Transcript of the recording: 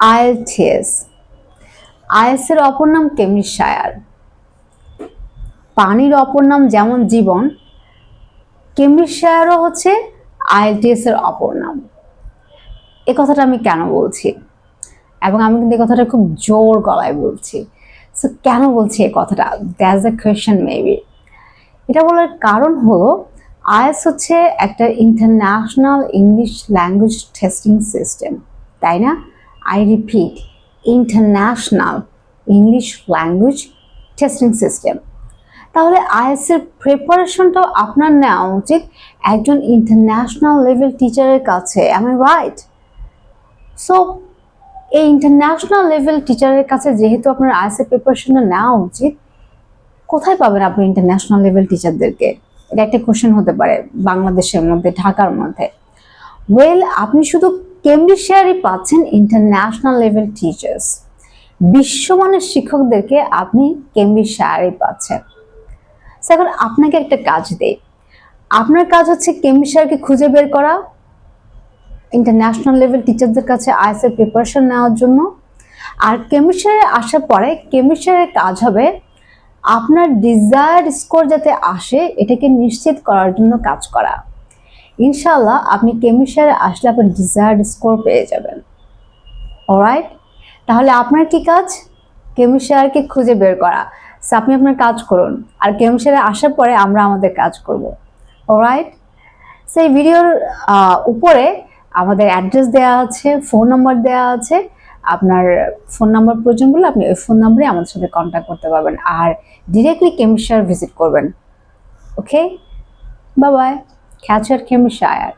IELTS এর অপর নাম কেমব্রিজশায়ার। পানির অপর নাম যেমন জীবন, কেমব্রিজশায়ারও হচ্ছে IELTS এর অপর নাম। এ কথাটা আমি কেন বলছি, এবং আমি কিন্তু এই কথাটা খুব জোর গলায় বলছি। সো কেন বলছি এই কথাটা, দ্যাটস দ্য কোয়েশ্চেন মেবি। এটা বলার কারণ হলো IELTS হচ্ছে একটা international English language testing system, তাই না? I repeat, international English language testing system. তাহলে IELTS এর প্রিপারেশনটাও আপনার নেওয়া উচিত একজন ইন্টারন্যাশনাল লেভেল টিচারের কাছে, এম আই রাইট? সো এই ইন্টারন্যাশনাল লেভেল টিচারের কাছে যেহেতু আপনার IELTS এর প্রিপারেশনটা নেওয়া উচিত, কোথায় পাবেন আপনি ইন্টারন্যাশনাল লেভেল টিচারদেরকে? এটা একটা কোশ্চেন হতে পারে বাংলাদেশের মধ্যে, ঢাকার মধ্যে। ওয়েল, আপনি শুধু কেমব্রিজশায়ারই পাচ্ছেন ইন্টারন্যাশনাল লেভেল টিচার্স। বিশ্বমানের শিক্ষকদেরকে আপনি কেমব্রিজশায়ারই পাচ্ছেন। এখন আপনাকে একটা কাজ দেই, আপনার কাজ হচ্ছে কেমব্রিজশায়ারকে খুঁজে বের করা, ইন্টারন্যাশনাল লেভেল টিচারদের কাছে IELTS এর প্রিপারেশন নেওয়ার জন্য। আর কেমব্রিজশায়ারে আসার পরে কেমব্রিজশায়ারের কাজ হবে আপনার ডিজায়ার্ড স্কোর যাতে আসে এটাকে নিশ্চিত করার জন্য কাজ করা। ইনশাআল্লাহ আপনি কেমব্রিজশায়ারে আসলে আপনার ডিজায়ার্ড স্কোর পেয়ে যাবেন। অলরাইট, তাহলে আপনার কি কাজ? কেমব্রিজশায়ারকে খুঁজে বের করা। সো আপনি আপনার কাজ করুন, আর কেমব্রিজশায়ারে আসার পরে আমরা আমাদের কাজ করব। অলরাইট, সেই ভিডিওর উপরে আমাদের অ্যাড্রেস দেওয়া আছে, ফোন নাম্বার দেওয়া আছে। আপনার ফোন নাম্বার প্রয়োজন বলে আপনি ওই ফোন নাম্বারে আমাদের সাথে কন্ট্যাক্ট করতে পারবেন, আর ডিরেক্টলি কেমব্রিজশায়ার ভিজিট করবেন। Okay, bye bye, catch you at Cambridgeshire.